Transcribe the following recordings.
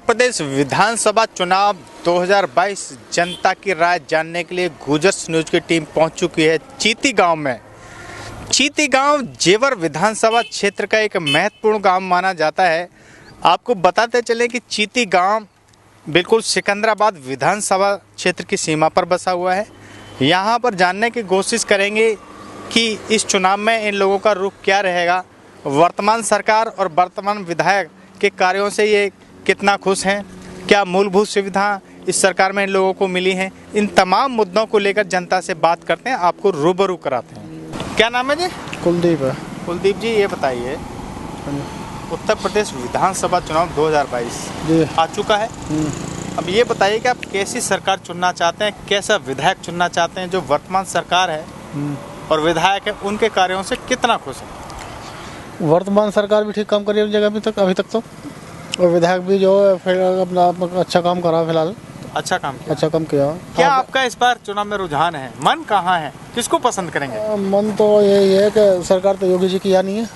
प्रदेश विधानसभा चुनाव 2022 जनता की राय जानने के लिए गुजर्स न्यूज की टीम पहुंच चुकी है चीती गांव में। चीती गांव जेवर विधानसभा क्षेत्र का एक महत्वपूर्ण गांव माना जाता है। आपको बताते चलें कि चीती गांव बिल्कुल सिकंदराबाद विधानसभा क्षेत्र की सीमा पर बसा हुआ है। यहां पर जानने की कोशिश करेंगे कि इस चुनाव में इन लोगों का रुख क्या रहेगा, वर्तमान सरकार और वर्तमान विधायक के कार्यों से ये कितना खुश हैं, क्या मूलभूत सुविधा इस सरकार में इन लोगों को मिली हैं। इन तमाम मुद्दों को लेकर जनता से बात करते हैं, आपको रूबरू कराते हैं। क्या नाम है जी? कुलदीप है। कुलदीप जी, ये बताइए, उत्तर प्रदेश विधानसभा चुनाव 2022 जी आ चुका है। अब ये बताइए कि आप कैसी सरकार चुनना चाहते हैं, कैसा विधायक चुनना चाहते हैं। जो वर्तमान सरकार है और विधायक है, उनके कार्यों से कितना खुश है? वर्तमान सरकार भी ठीक काम करी है जगह अभी तक तो, और विधायक भी जो है फिर अपना अच्छा काम करा। फिलहाल अच्छा काम किया। क्या आपका इस बार चुनाव में रुझान है, मन कहाँ है, किसको पसंद करेंगे? मन तो यही है कि सरकार तो योगी जी की नहीं है।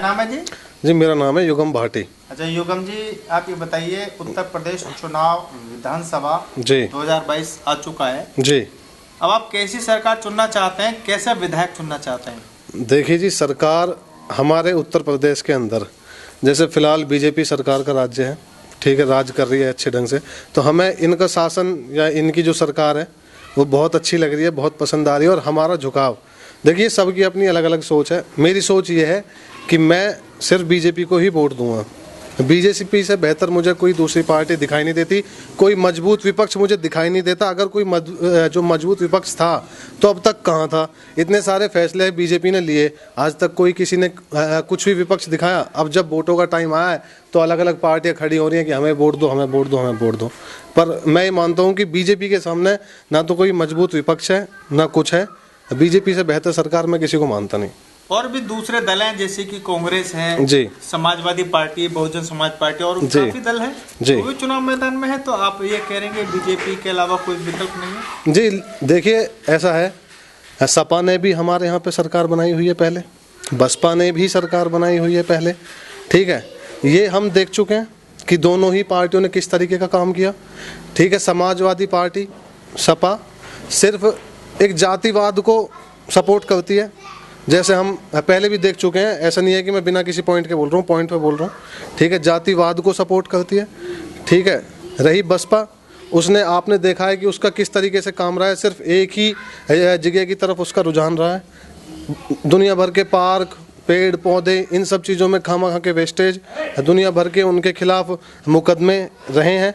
नाम है जी? जी मेरा नाम है युगम भाटी। अच्छा युगम जी, आप ये बताइए, उत्तर प्रदेश चुनाव विधानसभा जी 2022 आ चुका है जी। अब आप कैसी सरकार चुनना चाहते हैं, कैसा विधायक चुनना चाहते हैं? देखिए जी, सरकार हमारे उत्तर प्रदेश के अंदर जैसे फिलहाल बीजेपी सरकार का राज्य है, ठीक है, राज कर रही है अच्छे ढंग से, तो हमें इनका शासन या इनकी जो सरकार है वो बहुत अच्छी लग रही है, बहुत पसंद आ रही है। और हमारा झुकाव, देखिए सबकी अपनी अलग अलग सोच है। मेरी सोच ये है कि मैं सिर्फ बीजेपी को ही वोट दूंगा। बीजेपी से बेहतर मुझे कोई दूसरी पार्टी दिखाई नहीं देती, कोई मजबूत विपक्ष मुझे दिखाई नहीं देता। अगर कोई जो मजबूत विपक्ष था तो अब तक कहाँ था? इतने सारे फैसले बीजेपी ने लिए, आज तक कोई किसी ने कुछ भी विपक्ष दिखाया। अब जब वोटों का टाइम आया है तो अलग अलग पार्टियां खड़ी हो रही हैं कि हमें वोट दो, हमें वोट दो, हमें वोट दो। पर मैं ये मानता हूँ कि बीजेपी के सामने ना तो कोई मजबूत विपक्ष है ना कुछ है। बीजेपी से बेहतर सरकार मैं किसी को मानता नहीं। और भी दूसरे दल हैं जैसे कि कांग्रेस है जी, समाजवादी पार्टी, बहुजन समाज पार्टी और काफी दल है जी, वो भी चुनाव मैदान में है। तो आप ये कह रहे हैं बीजेपी के अलावा कोई विकल्प नहीं है? जी देखिए, ऐसा है, सपा ने भी हमारे यहाँ पे सरकार बनाई हुई है पहले, बसपा ने भी सरकार बनाई हुई है पहले, ठीक है। ये हम देख चुके हैं कि दोनों ही पार्टियों ने किस तरीके का काम किया, ठीक है। समाजवादी पार्टी सपा सिर्फ एक जातिवाद को सपोर्ट करती है, जैसे हम पहले भी देख चुके हैं। ऐसा नहीं है कि मैं बिना किसी पॉइंट के बोल रहा हूँ, पॉइंट पे बोल रहा हूँ, ठीक है। जातिवाद को सपोर्ट करती है, ठीक है। रही बसपा, उसने आपने देखा है कि उसका किस तरीके से काम रहा है, सिर्फ एक ही जगह की तरफ उसका रुझान रहा है। दुनिया भर के पार्क, पेड़ पौधे, इन सब चीज़ों में खामा के वेस्टेज, दुनिया भर के उनके खिलाफ मुकदमे रहे हैं।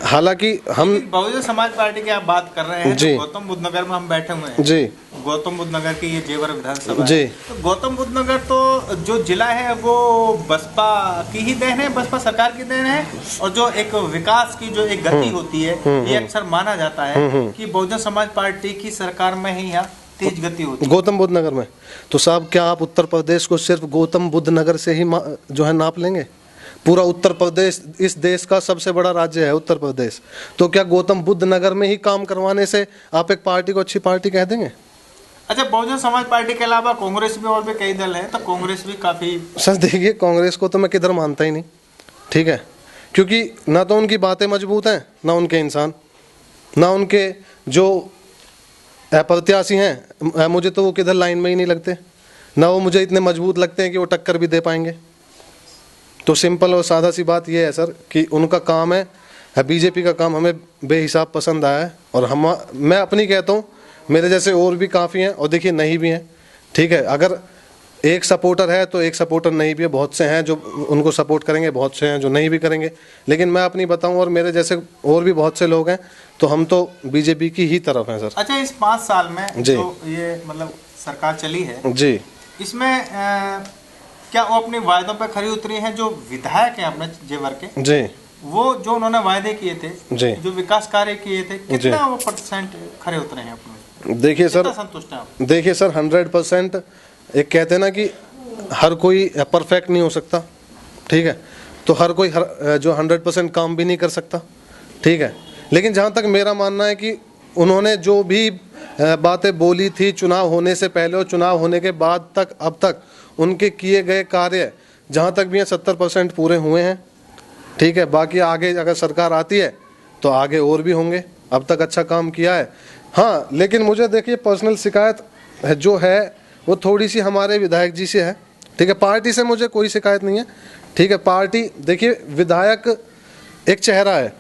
हालांकि हम बहुजन समाज पार्टी की आप बात कर रहे हैं, जी, तो गौतम बुद्ध नगर में हम बैठे हुए हैं जी, गौतम बुद्ध नगर की ये जेवर विधानसभा जी। है। तो गौतम बुद्ध नगर तो जो जिला है वो बसपा की ही देन है, बसपा सरकार की देन है। और जो एक विकास की जो एक गति होती है, ये अक्सर माना जाता है कि बहुजन समाज पार्टी की सरकार में ही यहाँ तेज गति होती है गौतम बुद्ध नगर में। तो साहब, क्या आप उत्तर प्रदेश को सिर्फ गौतम बुद्ध नगर से ही जो है नाप लेंगे? पूरा उत्तर प्रदेश इस देश का सबसे बड़ा राज्य है उत्तर प्रदेश, तो क्या गौतम बुद्ध नगर में ही काम करवाने से आप एक पार्टी को अच्छी पार्टी कह देंगे? अच्छा, बहुजन समाज पार्टी के अलावा कांग्रेस भी और भी कई दल हैं, तो कांग्रेस भी काफी। सर देखिए, कांग्रेस को तो मैं किधर मानता ही नहीं, ठीक है, क्योंकि ना तो उनकी बातें मजबूत हैं, ना उनके इंसान, ना उनके जो प्रत्याशी हैं, मुझे तो वो किधर लाइन में ही नहीं लगते, ना वो मुझे इतने मजबूत लगते हैं कि वो टक्कर भी दे पाएंगे। तो सिंपल और सादा सी बात ये है सर कि उनका काम है, बीजेपी का काम हमें बेहिसाब पसंद आया है। और मैं अपनी कहता हूँ, मेरे जैसे और भी काफ़ी हैं, और देखिए नहीं भी हैं, ठीक है। अगर एक सपोर्टर है तो एक सपोर्टर नहीं भी है, बहुत से हैं जो उनको सपोर्ट करेंगे, बहुत से हैं जो नहीं भी करेंगे। लेकिन मैं अपनी बताऊं, और मेरे जैसे और भी बहुत से लोग हैं, तो हम तो बीजेपी की ही तरफ हैं सर। अच्छा, इस 5 साल में जो ये मतलब सरकार चली है जी, इसमें क्या वो अपने वायदों पर खरी उतरी हैं? जो विधायक हैं अपने जेवर के जी, वो जो उन्होंने वायदे किए थे जी, जो विकास कार्य किए थे, कितना वो % खरे उतरे हैं अपने? देखिए सर, संतुष्ट हैं आप? देखिए सर, 100%। एक कहते हैं ना कि हर कोई परफेक्ट नहीं हो सकता, ठीक है, तो हर कोई जो 100% काम भी नहीं कर सकता, ठीक है। लेकिन जहाँ तक मेरा मानना है कि उन्होंने जो भी बातें बोली थी चुनाव होने से पहले और चुनाव होने के बाद तक, अब तक उनके किए गए कार्य जहाँ तक भी हैं 70% पूरे हुए हैं, ठीक है, बाकी आगे अगर सरकार आती है तो आगे और भी होंगे। अब तक अच्छा काम किया है। हाँ, लेकिन मुझे देखिए पर्सनल शिकायत जो है वो थोड़ी सी हमारे विधायक जी से है। ठीक है, पार्टी से मुझे कोई शिकायत नहीं है। ठीक है, पार्टी देखिए, विधायक एक चेहरा है।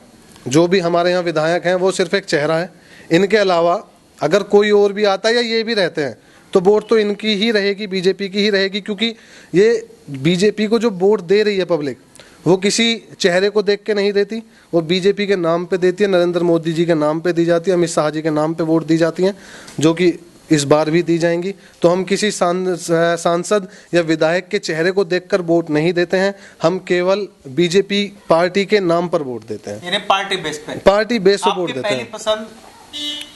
जो भी हमारे यहाँ विधायक हैं वो सिर्फ एक चेहरा है। इनके अलावा अगर कोई और भी आता है या ये भी रहते हैं तो वोट तो इनकी ही रहेगी, बीजेपी की ही रहेगी, क्योंकि ये बीजेपी को जो वोट दे रही है पब्लिक, वो किसी चेहरे को देख के नहीं देती, वो बीजेपी के नाम पे देती है, नरेंद्र मोदी जी के नाम पे दी जाती है, अमित शाह जी के नाम पे वोट दी जाती हैं, जो कि इस बार भी दी जाएंगी। तो हम किसी सांसद या विधायक के चेहरे को देखकर वोट नहीं देते हैं, हम केवल बीजेपी पार्टी के नाम पर वोट देते हैं। यानी पार्टी बेस पे, पार्टी बेस पे वोट देते पहली हैं। पसंद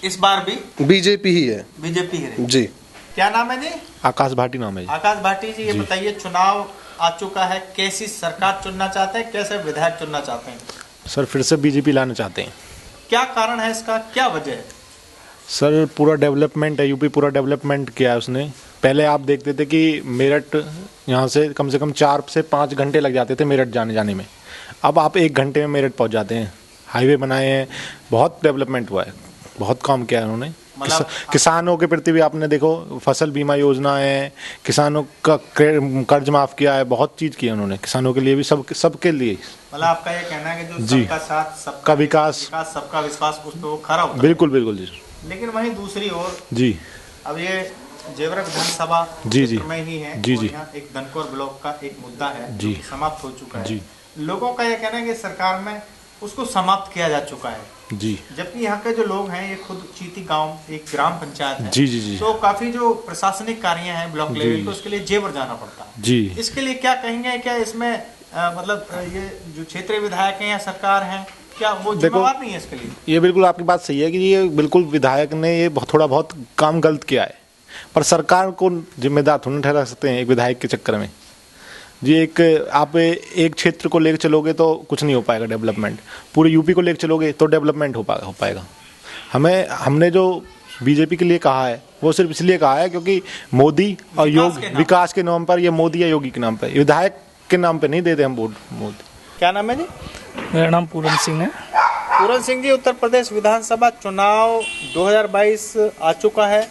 इस बार भी बीजेपी ही है। बीजेपी है जी। क्या नाम है जी? आकाश भाटी नाम है जी। आकाश भाटी जी, ये बताइए, चुनाव आ चुका है, कैसी सरकार चुनना चाहते हैं, कैसे विधायक चुनना चाहते हैं? सर फिर से बीजेपी लाना चाहते हैं। क्या कारण है इसका, क्या वजह है? सर पूरा डेवलपमेंट है, यूपी पूरा डेवलपमेंट किया है उसने। पहले आप देखते थे कि मेरठ यहाँ से कम 4 से 5 घंटे लग जाते थे मेरठ जाने में। अब आप 1 घंटे में मेरठ पहुँच जाते हैं। हाईवे बनाए हैं, बहुत डेवलपमेंट हुआ है, बहुत काम किया है उन्होंने। किसानों के प्रति भी आपने देखो, फसल बीमा योजना है, किसानों का कर्ज माफ किया है, बहुत चीज की है उन्होंने किसानों के लिए भी, सबके लिए। मतलब आपका ये कहना है कि जो सबका साथ, सबका विकास, सबका विश्वास, उस पर वो खरा होता है। बिल्कुल बिल्कुल जी। लेकिन वहीं दूसरी ओर जी, अब ये जेवर विधानसभा में ही है, जी, यहाँ एक धनकोर ब्लॉक का एक मुद्दा है जी, जो समाप्त हो चुका है जी। लोगों का यह कहना है कि सरकार में उसको समाप्त किया जा चुका है जी, जबकि यहाँ के जो लोग हैं, ये खुद चीती गांव एक ग्राम पंचायत है। जी जी जी। तो काफी जो प्रशासनिक कार्य हैं ब्लॉक लेवल पे, उसके लिए जेवर जाना पड़ता है जी। इसके लिए क्या कहेंगे, क्या इसमें मतलब ये जो क्षेत्रीय विधायक हैं या सरकार है, क्या वो जिम्मेवार नहीं है इसके लिए? ये बिल्कुल आपकी बात सही है कि ये बिल्कुल विधायक ने ये थोड़ा बहुत काम गलत किया है, पर सरकार को जिम्मेदार थोड़ा ठहरा सकते हैं एक विधायक के चक्कर में जी। आप एक क्षेत्र को लेकर चलोगे तो कुछ नहीं हो पाएगा डेवलपमेंट, पूरे यूपी को लेकर चलोगे तो डेवलपमेंट हो पाएगा। हमने जो बीजेपी के लिए कहा है वो सिर्फ इसलिए कहा है क्योंकि मोदी और विकास के नाम पर, ये मोदी या योगी के नाम पर, विधायक के नाम पे नहीं देते हम वोट। मोदी। क्या नाम है जी? मेरा नाम पूरन सिंह है। पूरन सिंह जी, उत्तर प्रदेश विधानसभा चुनाव 2022 आ चुका है,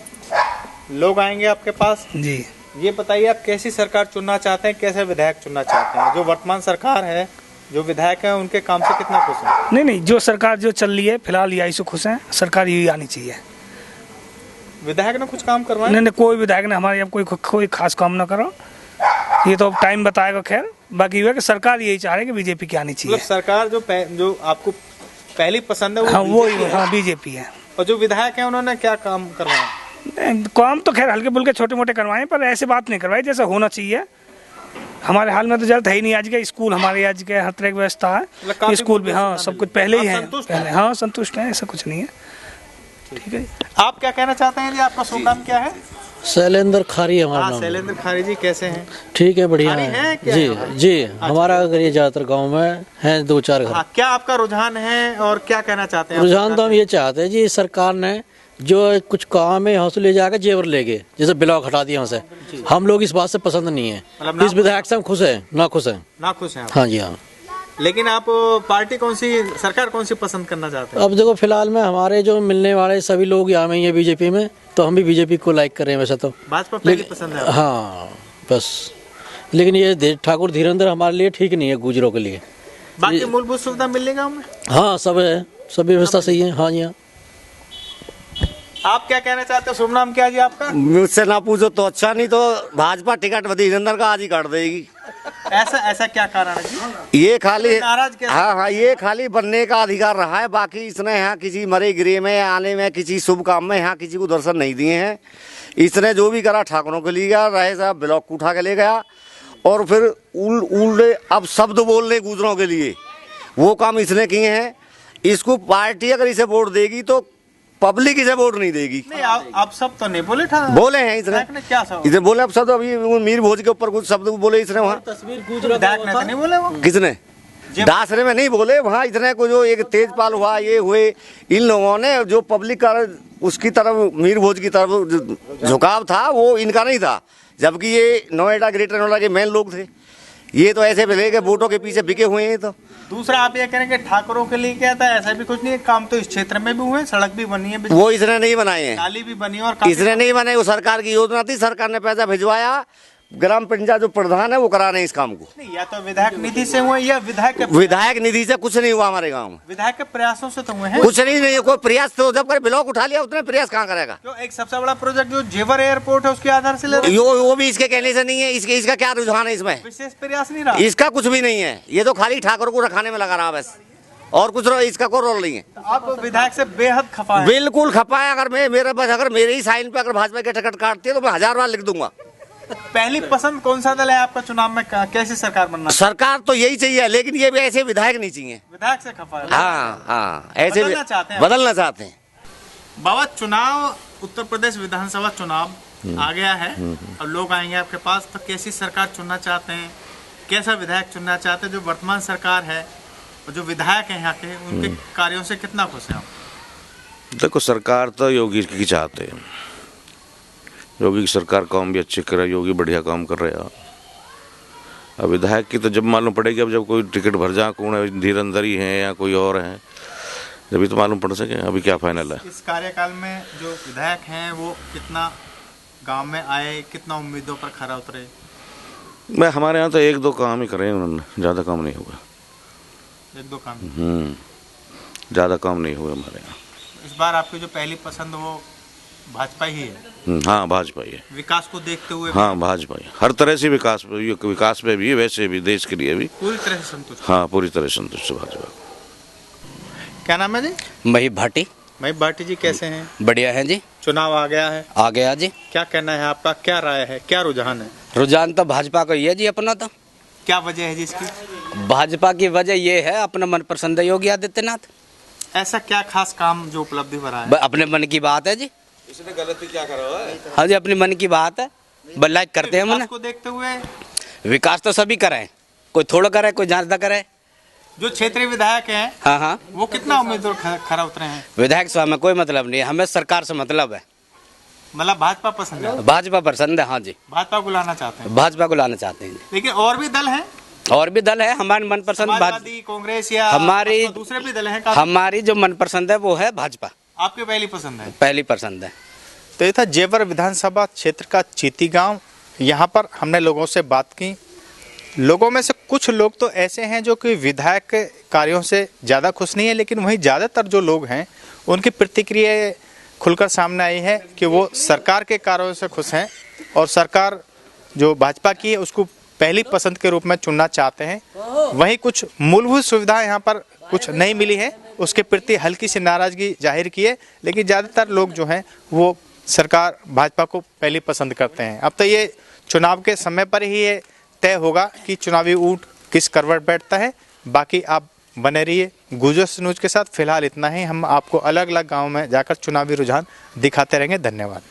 लोग आएंगे आपके पास जी। ये बताइए, आप कैसी सरकार चुनना चाहते हैं, कैसे विधायक चुनना चाहते हैं? जो वर्तमान सरकार है, जो विधायक हैं, उनके काम से कितना खुश हैं? नहीं, जो सरकार जो चल रही है फिलहाल यही से खुश हैं, सरकार यही आनी चाहिए। विधायक ने कुछ काम करवाए? नहीं, कोई विधायक ने हमारे यहाँ कोई खास काम ना करो, ये तो टाइम बताएगा। खैर, बाकी ये कि सरकार यही चाह रही है कि बीजेपी की आनी चाहिए। मतलब सरकार जो आपको पहली पसंद है वो बीजेपी है। और जो विधायक है उन्होंने क्या काम करवाया? काम तो खैर हल्के फुल्के छोटे मोटे करवाए, पर ऐसे बात नहीं करवाई जैसा होना चाहिए। हमारे हाल में तो जरूरत है ही नहीं। आज के स्कूल हमारे आज के हर तरह की व्यवस्था है, स्कूल भी, हाँ सब कुछ पहले ही है, पहले हाँ संतुष्ट है, ऐसा कुछ नहीं है। ठीक है, आप क्या कहना चाहते हैं जी? आपका शुभ नाम क्या है? शैलेंद्र खारी हमारा नाम। शैलेंद्र खारी जी, कैसे हैं? ठीक है, बढ़िया है जी जी। हमारा अगर ये ज्यादातर गांव में है 2-4 घर। क्या आपका रुझान है और क्या कहना चाहते हैं? रुझान तो हम ये चाहते हैं जी, सरकार ने जो कुछ काम है यहाँ से ले जाकर जेवर ले गए, जैसे ब्लॉक हटा दिया वहाँ से, हम लोग इस बात से पसंद नहीं है। इस विधायक से हम खुश है, ना खुश है। हाँ जी हाँ। लेकिन आप पार्टी कौन सी, सरकार कौन सी पसंद करना चाहते हैं? अब देखो, फिलहाल में हमारे जो मिलने वाले सभी लोग यहाँ में ही है बीजेपी में, तो हम भी बीजेपी को लाइक कर रहे हैं वैसे तो। भाजपा पहली पसंद है? हाँ बस। लेकिन ये ठाकुर धीरेन्द्र हमारे लिए ठीक नहीं है, गुजरों के लिए। बाकी मूलभूत सुविधा मिलने गाँव में? हाँ सब है, सब व्यवस्था सही है। हाँ जी हाँ। आप क्या कहना चाहते हो? शुभ नाम क्या है जी आपका? मुझसे ना पूछो तो अच्छा, नहीं तो भाजपा टिकट धीरेन्द्र का आज ही काट देगी। ऐसा क्या कारण है जी? ये खाली नाराज कैसे? हाँ, ये खाली बनने का अधिकार रहा है, बाकी इसने यहाँ किसी मरे गिरे में आने में, किसी शुभ काम में यहाँ किसी को दर्शन नहीं दिए हैं। इसने जो भी करा ठाकुरों के लिए गया, रहे साहब ब्लॉक को उठा के ले गया, और फिर उल्टे अब शब्द बोलने गुजरों के लिए वो काम इसने किए हैं। इसको पार्टी अगर इसे वोट देगी तो पब्लिक इसे वोट नहीं देगी। नहीं, आप सब तो नहीं बोले था? बोले हैं इसने, क्या सब इसे बोले अब शब्द, अभी मीर भोज के ऊपर कुछ शब्द बोले इसने वहाँ। नहीं बोले वो? किसने? दासरे में नहीं बोले, वहाँ इतने को जो एक तेजपाल हुआ, ये हुए, इन लोगों ने जो पब्लिक का उसकी तरफ, मीर भोज की तरफ झुकाव था, वो इनका नहीं था। जबकि ये नोएडा, ग्रेटर नोएडा के मेन लोग थे। ये तो ऐसे मिले कि वोटों के पीछे बिके हुए हैं। तो दूसरा आप ये करेंगे ठाकुरों के लिए क्या था, ऐसा भी कुछ नहीं है, काम तो इस क्षेत्र में भी हुए, सड़क भी बनी है, वो इसने नहीं बनाए हैं, नाली भी बनी है और काफी- इसने नहीं बनाए। वो सरकार की योजना थी, सरकार ने पैसा भिजवाया, ग्राम पंचायत जो प्रधान है वो करा रहे हैं इस काम को। नहीं, या तो विधायक निधि से हुए या विधायक निधि से कुछ नहीं हुआ हमारे गांव में, विधायक के प्रयासों से तो हुए हैं। कुछ नहीं है। कोई प्रयास तो जब कर ब्लॉक उठा लिया उतने प्रयास कहाँ करेगा। जो एक सबसे बड़ा प्रोजेक्ट जो जेवर एयरपोर्ट है उसके आधार से ले रहे हैं। वो भी इसके कहने से नहीं है। इसका क्या रुझान है इसमें, विशेष प्रयास नहीं रहा, इसका कुछ भी नहीं है। ये तो खाली ठाकुर को रखाने में लगा रहा बस, और कुछ इसका कोई रोल नहीं है। आप विधायक से बेहद खफा है। बिल्कुल खपा है। अगर मेरे ही साइन पे अगर भाजपा की टिकट काटती है तो मैं 1000 बार लिख दूंगा। पहली पसंद कौन सा दल है आपका चुनाव में, कैसी सरकार बनना? सरकार तो यही चाहिए, लेकिन ये भी ऐसे विधायक नहीं चाहिए। विधायक से खफा है। हाँ, ऐसे बदलना चाहते हैं। बदलना चाहते हैं। बाबा, चुनाव उत्तर प्रदेश विधानसभा चुनाव आ गया है, अब लोग आएंगे आपके पास, तो कैसी सरकार चुनना चाहते हैं, कैसा विधायक चुनना चाहते हैं? जो वर्तमान सरकार है और जो विधायक है यहाँ के, उनके कार्यों से कितना खुश हैं आप? देखो, सरकार तो योगी की चाहते हैं, योगी की सरकार काम भी अच्छे कर रहा है, योगी बढ़िया काम कर रहे हैं। अब विधायक की तो जब मालूम पड़ेगी, अब जब कोई टिकट भर जा, कौन है, धीरंधरी है या कोई और है, जब तो मालूम पड़ सके। अभी क्या फाइनल है? इस कार्यकाल में जो विधायक हैं वो कितना गांव में आए, कितना उम्मीदों पर खरा उतरे? मैं हमारे यहाँ तो 1-2 काम ही करे उन्होंने, ज़्यादा काम नहीं हुआ। 1-2 काम? ज़्यादा काम नहीं हुआ हमारे यहाँ। इस बार आपकी जो पहली पसंद वो भाजपा ही है? हाँ, भाजपा ही है। विकास को देखते हुए? हाँ, भाजपा ही, हर तरह से विकास में भी, वैसे भी, देश के लिए भी पूरी तरह से संतुष्ट? हाँ, पूरी तरह संतुष्ट भाजपा। क्या नाम है जी? मही भाटी। मही भाटी जी, कैसे हैं? बढ़िया है जी। चुनाव आ गया है? आ गया जी। क्या कहना है आपका, क्या राय है, क्या रुझान है? रुझान तो भाजपा का ही है जी अपना। तो क्या वजह है जी इसकी? भाजपा की वजह ये है, अपना मनपसंद योगी आदित्यनाथ। ऐसा क्या खास काम जो उपलब्धि भरा है? अपने मन की बात है जी। इसने गलती क्या करा है? हाँ जी, अपने मन की बात है, लाइक करते हैं विकास मन को देखते हुए? विकास तो सभी करे, कोई थोड़ा करे, कोई ज्यादा करे। जो क्षेत्रीय विधायक हैं, हाँ, वो कितना उम्मीदवार खरा उतरे हैं? विधायक से हमें कोई मतलब नहीं है, हमें सरकार से मतलब है। मतलब भाजपा पसंद है? भाजपा पसंद है, हाँ जी। भाजपा को लाना चाहते हैं? भाजपा को लाना चाहते हैं। लेकिन और भी दल हैं? और भी दल है, हमारे मनपसंद समाजवादी, कांग्रेस या हमारी दूसरे भी दल हैं? हमारी जो मनपसंद है वो है भाजपा। आपकी पहली पसंद है? पहली पसंद है। तो ये था जेवर विधानसभा क्षेत्र का चीती गांव। यहाँ पर हमने लोगों से बात की। लोगों में से कुछ लोग तो ऐसे हैं जो कि विधायक के कार्यों से ज़्यादा खुश नहीं है, लेकिन वहीं ज़्यादातर जो लोग हैं उनकी प्रतिक्रिया खुलकर सामने आई है कि वो सरकार के कार्यों से खुश हैं और सरकार जो भाजपा की है उसको पहली पसंद के रूप में चुनना चाहते हैं। वहीं कुछ मूलभूत सुविधाएं यहाँ पर कुछ नहीं मिली है, उसके प्रति हल्की सी नाराज़गी जाहिर की है, लेकिन ज़्यादातर लोग जो हैं वो सरकार भाजपा को पहली पसंद करते हैं। अब तो ये चुनाव के समय पर ही ये तय होगा कि चुनावी ऊँट किस करवट बैठता है। बाकी आप बने रहिए गुजरात न्यूज़ के साथ। फिलहाल इतना ही, हम आपको अलग अलग गाँव में जाकर चुनावी रुझान दिखाते रहेंगे। धन्यवाद।